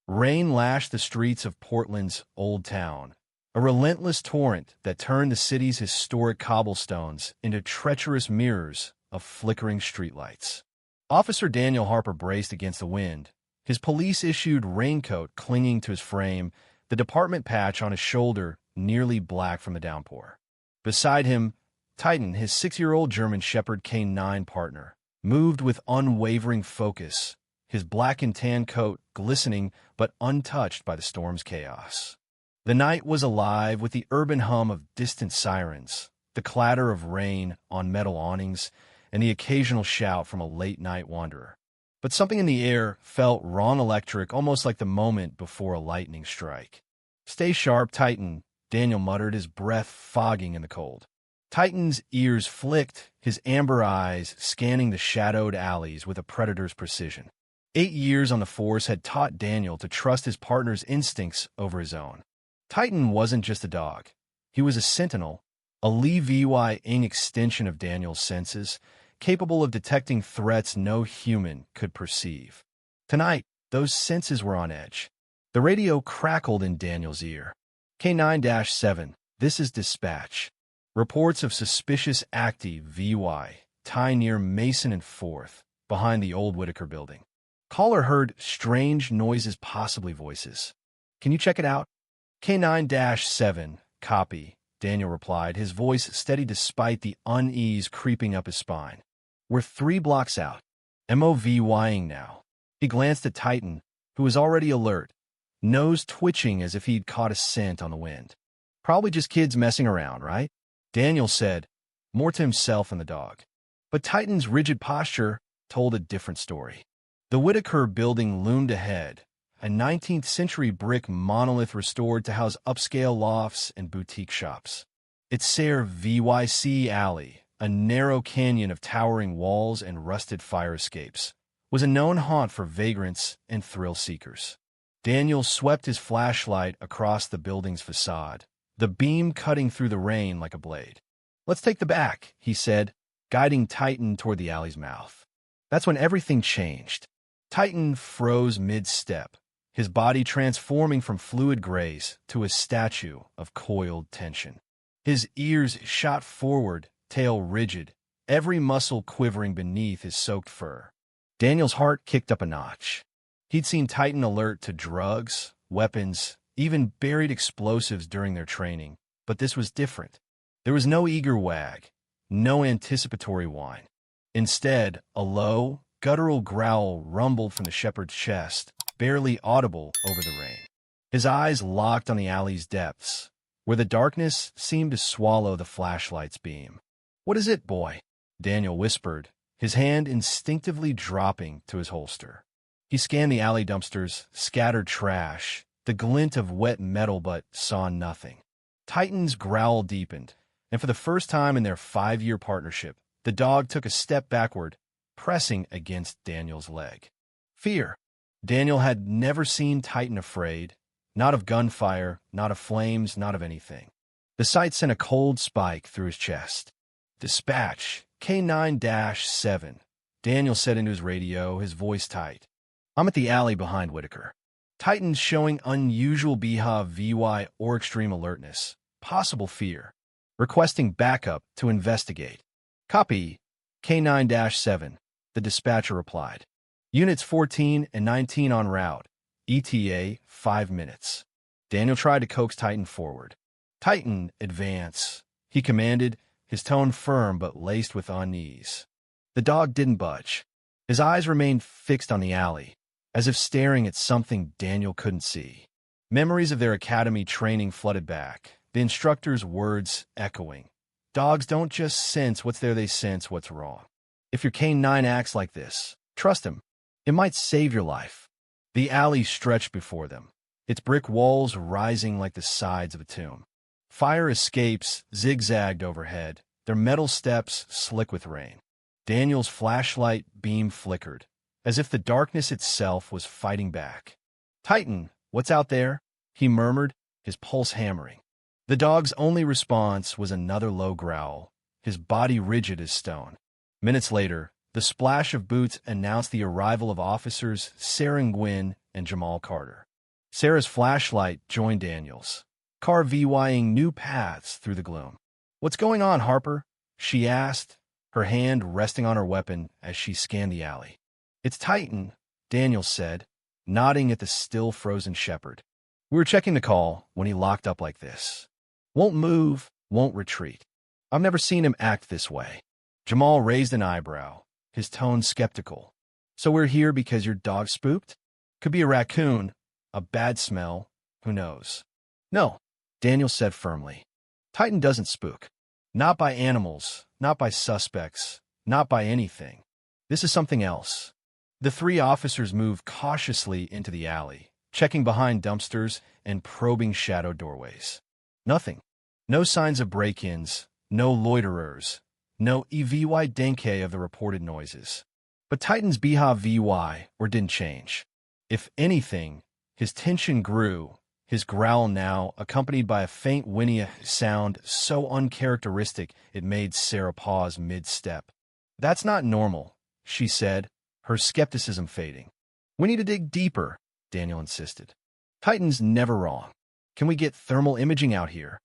Rain lashed the streets of Portland's Old Town, a relentless torrent that turned the city's historic cobblestones into treacherous mirrors of flickering streetlights. Officer Daniel Harper braced against the wind, his police-issued raincoat clinging to his frame, the department patch on his shoulder nearly black from the downpour. Beside him, Titan, his 6-year-old German Shepherd K9 partner, moved with unwavering focus, his black and tan coat glistening but untouched by the storm's chaos. The night was alive with the urban hum of distant sirens, the clatter of rain on metal awnings, and the occasional shout from a late-night wanderer. But something in the air felt wrong, electric, almost like the moment before a lightning strike. "Stay sharp, Titan," Daniel muttered, his breath fogging in the cold. Titan's ears flicked, his amber eyes scanning the shadowed alleys with a predator's precision. 8 years on the force had taught Daniel to trust his partner's instincts over his own. Titan wasn't just a dog. He was a sentinel, a living extension of Daniel's senses, capable of detecting threats no human could perceive. Tonight, those senses were on edge. The radio crackled in Daniel's ear. K9-7, this is dispatch. Reports of suspicious active VY, tie near Mason and 4th, behind the old Whitaker building. Caller heard strange noises, possibly voices. Can you check it out? K9-7, copy, Daniel replied, his voice steady despite the unease creeping up his spine. We're 3 blocks out. MOVYing now. He glanced at Titan, who was already alert, nose twitching as if he'd caught a scent on the wind. Probably just kids messing around, right? Daniel said, more to himself and the dog. But Titan's rigid posture told a different story. The Whitaker building loomed ahead, a 19th-century brick monolith restored to house upscale lofts and boutique shops. Its Sayre VYC alley, a narrow canyon of towering walls and rusted fire escapes, was a known haunt for vagrants and thrill-seekers. Daniel swept his flashlight across the building's facade, the beam cutting through the rain like a blade. Let's take the back, he said, guiding Titan toward the alley's mouth. That's when everything changed. Titan froze mid-step, his body transforming from fluid grace to a statue of coiled tension. His ears shot forward, tail rigid, every muscle quivering beneath his soaked fur. Daniel's heart kicked up a notch. He'd seen Titan alert to drugs, weapons, even buried explosives during their training, but this was different. There was no eager wag, no anticipatory whine. Instead, a low, guttural growl rumbled from the shepherd's chest, barely audible over the rain. His eyes locked on the alley's depths, where the darkness seemed to swallow the flashlight's beam. "What is it, boy?" Daniel whispered, his hand instinctively dropping to his holster. He scanned the alley dumpsters, scattered trash, the glint of wet metal, but saw nothing. Titan's growl deepened, and for the first time in their 5-year partnership, the dog took a step backward, pressing against Daniel's leg. Fear. Daniel had never seen Titan afraid, not of gunfire, not of flames, not of anything. The sight sent a cold spike through his chest. "Dispatch, K9-7, Daniel said into his radio, his voice tight. "I'm at the alley behind Whitaker." Titan's showing unusual BHA VY or extreme alertness, possible fear, requesting backup to investigate. "Copy, K9-7, the dispatcher replied. "Units 14 and 19 en route. ETA 5 minutes. Daniel tried to coax Titan forward. "Titan, advance," he commanded, his tone firm but laced with unease. The dog didn't budge. His eyes remained fixed on the alley, as if staring at something Daniel couldn't see. Memories of their academy training flooded back, the instructor's words echoing. Dogs don't just sense what's there, they sense what's wrong. If your K9 acts like this, trust him. It might save your life. The alley stretched before them, its brick walls rising like the sides of a tomb. Fire escapes zigzagged overhead, their metal steps slick with rain. Daniel's flashlight beam flickered, as if the darkness itself was fighting back. "Titan, what's out there?" he murmured, his pulse hammering. The dog's only response was another low growl, his body rigid as stone. Minutes later, the splash of boots announced the arrival of officers Saren Gwynn and Jamal Carter. Sarah's flashlight joined Daniel's, carving new paths through the gloom. "What's going on, Harper?" she asked, her hand resting on her weapon as she scanned the alley. "It's Titan," Daniel said, nodding at the still frozen shepherd. "We were checking the call when he locked up like this. Won't move, won't retreat. I've never seen him act this way." Jamal raised an eyebrow, his tone skeptical. "So we're here because your dog spooked? Could be a raccoon, a bad smell, who knows?" "No," Daniel said firmly. "Titan doesn't spook. Not by animals, not by suspects, not by anything. This is something else." The three officers moved cautiously into the alley, checking behind dumpsters and probing shadow doorways. Nothing. No signs of break-ins, no loiterers, no EVY denke of the reported noises. But Titan's BHVY didn't change. If anything, his tension grew, his growl now accompanied by a faint whinny sound so uncharacteristic it made Sarah pause mid-step. "That's not normal," she said, her skepticism fading. "We need to dig deeper," Daniel insisted. "Titan's never wrong. Can we get thermal imaging out here?"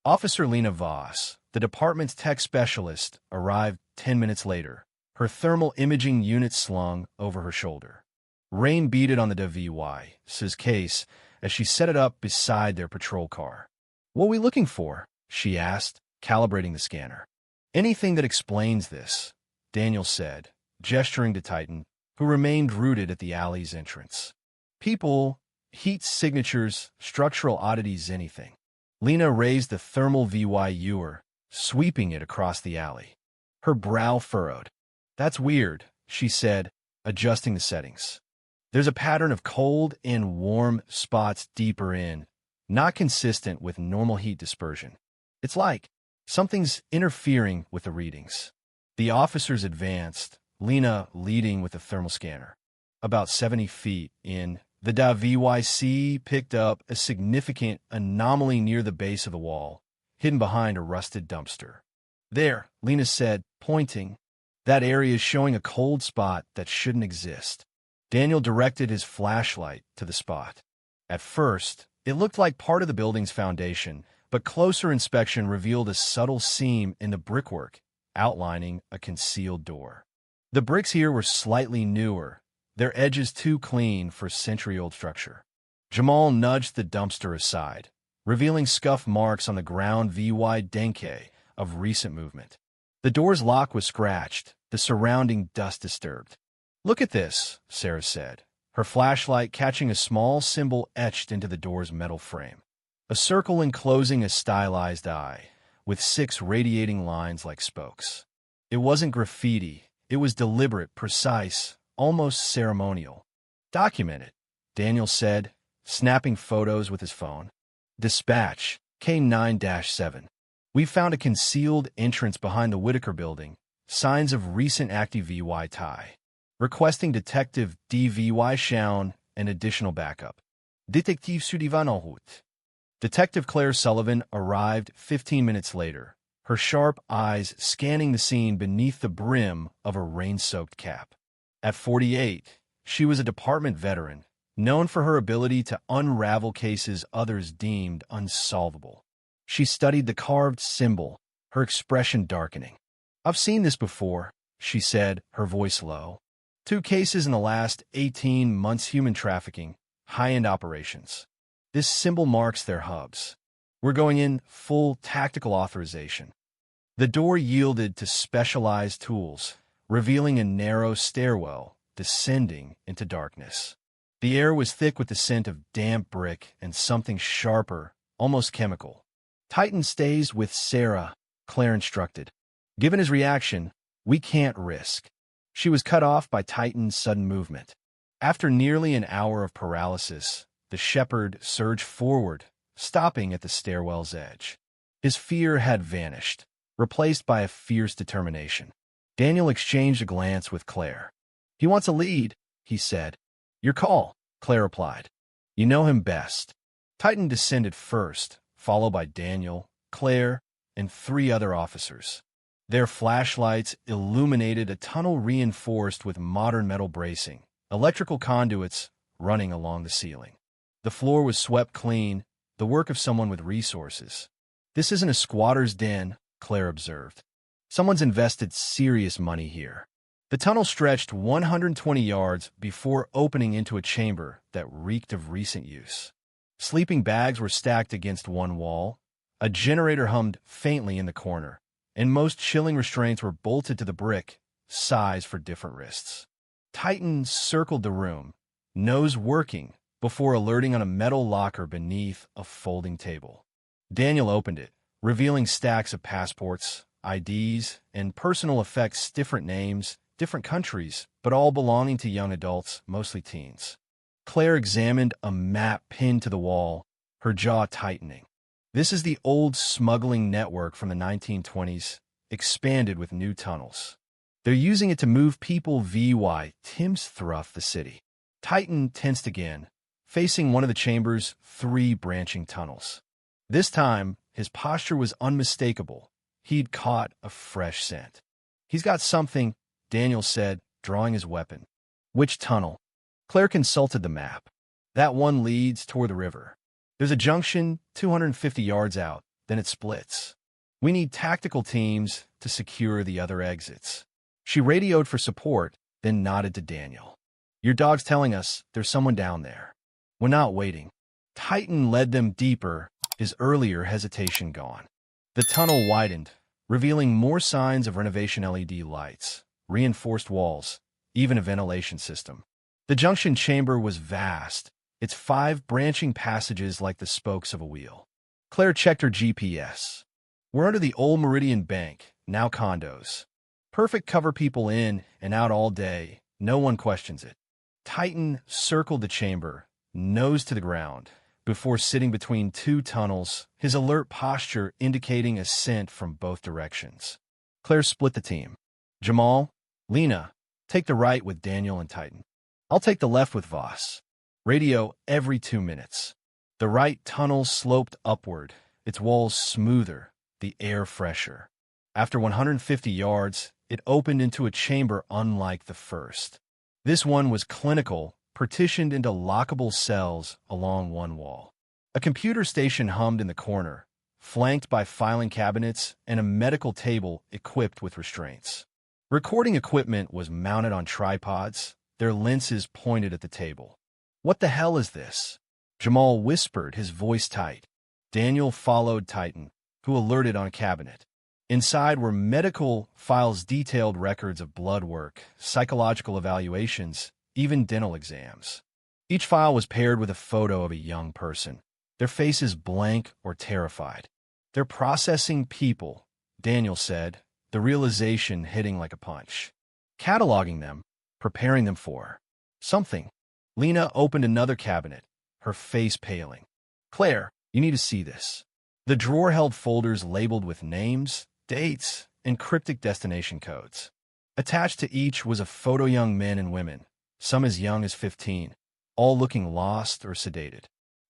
Officer Lena Voss, the department's tech specialist, arrived 10 minutes later, her thermal imaging unit slung over her shoulder. Rain beaded on the DVY's case as she set it up beside their patrol car. "What are we looking for?" she asked, calibrating the scanner. "Anything that explains this," Daniel said, gesturing to Titan, who remained rooted at the alley's entrance. "People, heat signatures, structural oddities, anything." Lena raised the thermal VYUer, sweeping it across the alley. Her brow furrowed. "That's weird," she said, adjusting the settings. "There's a pattern of cold and warm spots deeper in, not consistent with normal heat dispersion. It's like something's interfering with the readings." The officers advanced, Lena leading with the thermal scanner. About 70 feet in, the DVYC picked up a significant anomaly near the base of the wall, hidden behind a rusted dumpster. "There," Lena said, pointing. "That area is showing a cold spot that shouldn't exist." Daniel directed his flashlight to the spot. At first, it looked like part of the building's foundation, but closer inspection revealed a subtle seam in the brickwork, outlining a concealed door. The bricks here were slightly newer, their edges too clean for century-old structure. Jamal nudged the dumpster aside, revealing scuff marks on the ground VY denke of recent movement. The door's lock was scratched, the surrounding dust disturbed. "Look at this," Sarah said, her flashlight catching a small symbol etched into the door's metal frame. A circle enclosing a stylized eye, with 6 radiating lines like spokes. It wasn't graffiti, it was deliberate, precise, almost ceremonial. "Document it," Daniel said, snapping photos with his phone. "Dispatch, K9-7. We found a concealed entrance behind the Whitaker building, signs of recent active VY tie. Requesting Detective DVY Shaun and additional backup. Détective Sullivan en route." Detective Claire Sullivan arrived 15 minutes later, her sharp eyes scanning the scene beneath the brim of a rain-soaked cap. At 48, she was a department veteran, known for her ability to unravel cases others deemed unsolvable. She studied the carved symbol, her expression darkening. "I've seen this before," she said, her voice low. 2 cases in the last 18 months: human trafficking, high-end operations. This symbol marks their hubs. We're going in full tactical authorization." The door yielded to specialized tools, revealing a narrow stairwell descending into darkness. The air was thick with the scent of damp brick and something sharper, almost chemical. "Titan stays with Sarah," Claire instructed. Given his reaction, we can't risk. She was cut off by Titan's sudden movement. After nearly an hour of paralysis, the shepherd surged forward, stopping at the stairwell's edge. His fear had vanished, replaced by a fierce determination. Daniel exchanged a glance with Claire. "He wants a lead," he said. "Your call," Claire replied. "You know him best." Titan descended first, followed by Daniel, Claire, and 3 other officers. Their flashlights illuminated a tunnel reinforced with modern metal bracing, electrical conduits running along the ceiling. The floor was swept clean, the work of someone with resources. This isn't a squatter's den, Claire observed. Someone's invested serious money here. The tunnel stretched 120 yards before opening into a chamber that reeked of recent use. Sleeping bags were stacked against one wall. A generator hummed faintly in the corner, and most chilling restraints were bolted to the brick, size for different wrists. Titan circled the room, nose working, before alerting on a metal locker beneath a folding table. Daniel opened it, revealing stacks of passports, IDs, and personal effects, different names, different countries, but all belonging to young adults, mostly teens. Claire examined a map pinned to the wall, her jaw tightening. This is the old smuggling network from the 1920s, expanded with new tunnels. They're using it to move people via Thames through the city. Titan tensed again, facing one of the chamber's 3 branching tunnels. This time, his posture was unmistakable. He'd caught a fresh scent. He's got something, Daniel said, drawing his weapon. Which tunnel? Claire consulted the map. That one leads toward the river. There's a junction 250 yards out, then it splits. We need tactical teams to secure the other exits. She radioed for support, then nodded to Daniel. Your dog's telling us there's someone down there. We're not waiting. Titan led them deeper, his earlier hesitation gone. The tunnel widened, revealing more signs of renovation: LED lights, reinforced walls, even a ventilation system. The junction chamber was vast, its 5 branching passages like the spokes of a wheel. Claire checked her GPS. We're under the old Meridian Bank, now condos. Perfect, cover people in and out all day, no one questions it. Titan circled the chamber, nose to the ground, before sitting between 2 tunnels, his alert posture indicating a scent from both directions. Claire split the team. Jamal, Lena, take the right with Daniel and Titan. I'll take the left with Voss. Radio every 2 minutes. The right tunnel sloped upward, its walls smoother, the air fresher. After 150 yards, it opened into a chamber unlike the first. This one was clinical, partitioned into lockable cells along one wall. A computer station hummed in the corner, flanked by filing cabinets and a medical table equipped with restraints. Recording equipment was mounted on tripods, their lenses pointed at the table. What the hell is this? Jamal whispered, his voice tight. Daniel followed Titan, who alerted on a cabinet. Inside were medical files, detailed records of blood work, psychological evaluations, even dental exams. Each file was paired with a photo of a young person, their faces blank or terrified. They're processing people, Daniel said, the realization hitting like a punch. Cataloging them, preparing them for something. Lena opened another cabinet, her face paling. Claire, you need to see this. The drawer held folders labeled with names, dates, and cryptic destination codes. Attached to each was a photo of young men and women, some as young as 15, all looking lost or sedated.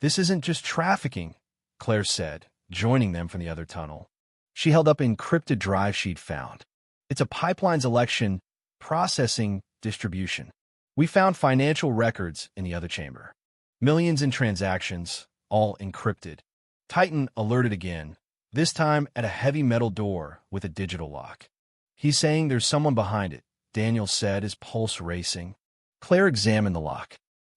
This isn't just trafficking, Claire said, joining them from the other tunnel. She held up an encrypted drive sheet found. It's a pipeline's election, processing, distribution. We found financial records in the other chamber. Millions in transactions, all encrypted. Titan alerted again, this time at a heavy metal door with a digital lock. He's saying there's someone behind it, Daniel said, his pulse racing. Claire examined the lock.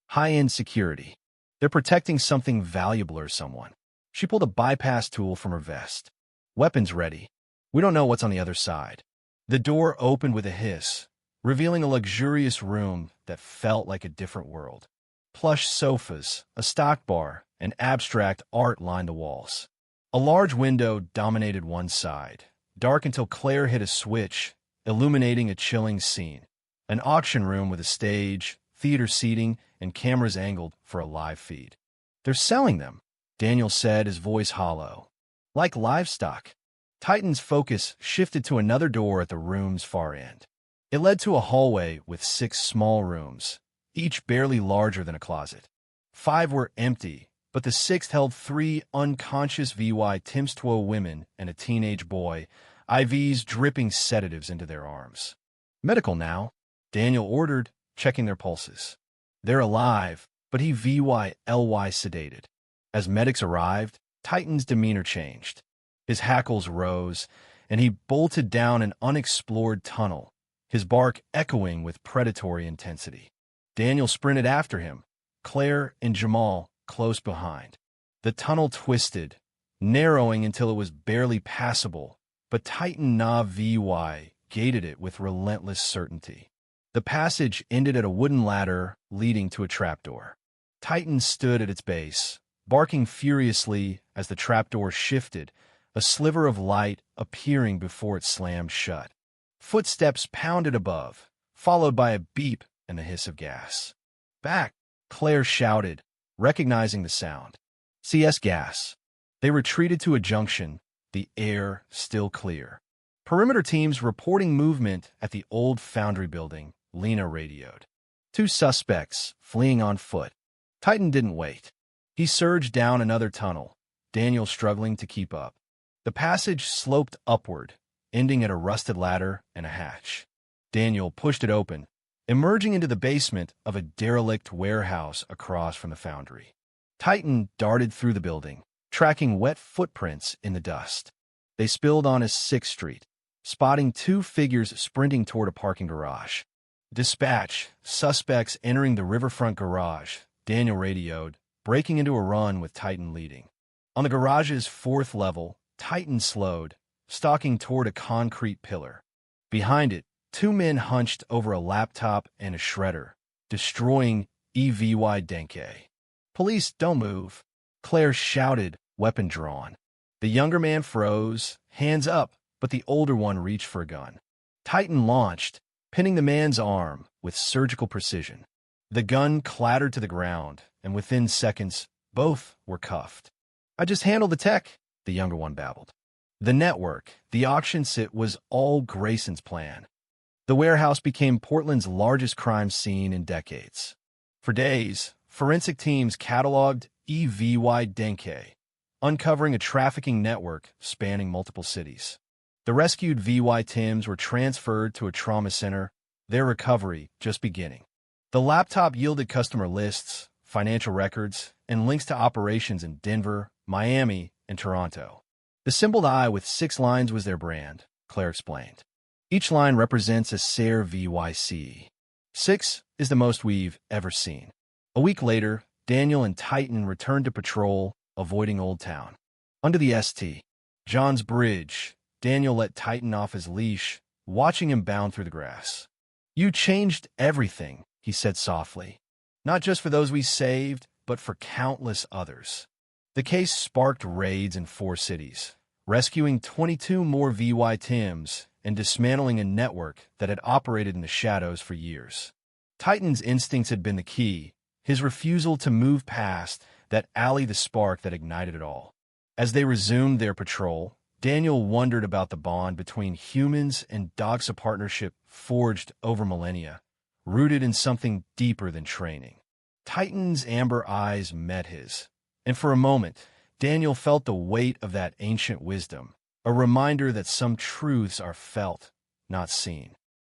High-end security. They're protecting something valuable or someone. She pulled a bypass tool from her vest. Weapons ready. We don't know what's on the other side. The door opened with a hiss, revealing a luxurious room that felt like a different world. Plush sofas, a stock bar, and abstract art lined the walls. A large window dominated one side, dark until Claire hit a switch, illuminating a chilling scene. An auction room with a stage, theater seating, and cameras angled for a live feed. They're selling them, Daniel said, his voice hollow. Like livestock. Titan's focus shifted to another door at the room's far end. It led to a hallway with 6 small rooms, each barely larger than a closet. 5 were empty, but the 6th held 3 unconscious VY Timstwo women and a teenage boy, IVs dripping sedatives into their arms. Medical now, Daniel ordered, checking their pulses. They're alive, but he VYLY sedated. As medics arrived, Titan's demeanor changed. His hackles rose, and he bolted down an unexplored tunnel, his bark echoing with predatory intensity. Daniel sprinted after him, Claire and Jamal close behind. The tunnel twisted, narrowing until it was barely passable, but Titan Na VY gated it with relentless certainty. The passage ended at a wooden ladder leading to a trapdoor. Titan stood at its base, barking furiously as the trapdoor shifted, a sliver of light appearing before it slammed shut. Footsteps pounded above, followed by a beep and the hiss of gas. "Back!" Claire shouted, recognizing the sound. "CS gas." They retreated to a junction, the air still clear. Perimeter teams reporting movement at the old foundry building, Lena radioed. 2 suspects fleeing on foot. Titan didn't wait. He surged down another tunnel, Daniel struggling to keep up. The passage sloped upward, ending at a rusted ladder and a hatch. Daniel pushed it open, emerging into the basement of a derelict warehouse across from the foundry. Titan darted through the building, tracking wet footprints in the dust. They spilled onto 6th Street, spotting 2 figures sprinting toward a parking garage. "Dispatch, suspects entering the riverfront garage," Daniel radioed, breaking into a run with Titan leading. On the garage's 4th level, Titan slowed, stalking toward a concrete pillar. Behind it, 2 men hunched over a laptop and a shredder, destroying EVY Denke. "Police, don't move," Claire shouted, weapon drawn. The younger man froze, hands up, but the older one reached for a gun. Titan launched, pinning the man's arm with surgical precision. The gun clattered to the ground, and within seconds, both were cuffed. "I just handled the tech," the younger one babbled. The network, the auction sit, was all Grayson's plan. The warehouse became Portland's largest crime scene in decades. For days, forensic teams cataloged EVY Denke, uncovering a trafficking network spanning multiple cities. The rescued VY Tims were transferred to a trauma center, their recovery just beginning. The laptop yielded customer lists, financial records, and links to operations in Denver, Miami, and Toronto. The symboled eye with 6 lines was their brand, Claire explained. Each line represents a SARE VYC. 6 is the most we've ever seen. A week later, Daniel and Titan returned to patrol, avoiding Old Town. Under the St. John's Bridge, Daniel let Titan off his leash, watching him bound through the grass. "You changed everything," he said softly. "Not just for those we saved, but for countless others." The case sparked raids in 4 cities, rescuing 22 more VY Tims and dismantling a network that had operated in the shadows for years. Titan's instincts had been the key, his refusal to move past that alley the spark that ignited it all. As they resumed their patrol, Daniel wondered about the bond between humans and dogs, a partnership forged over millennia, rooted in something deeper than training. Titan's amber eyes met his, and for a moment, Daniel felt the weight of that ancient wisdom, a reminder that some truths are felt, not seen.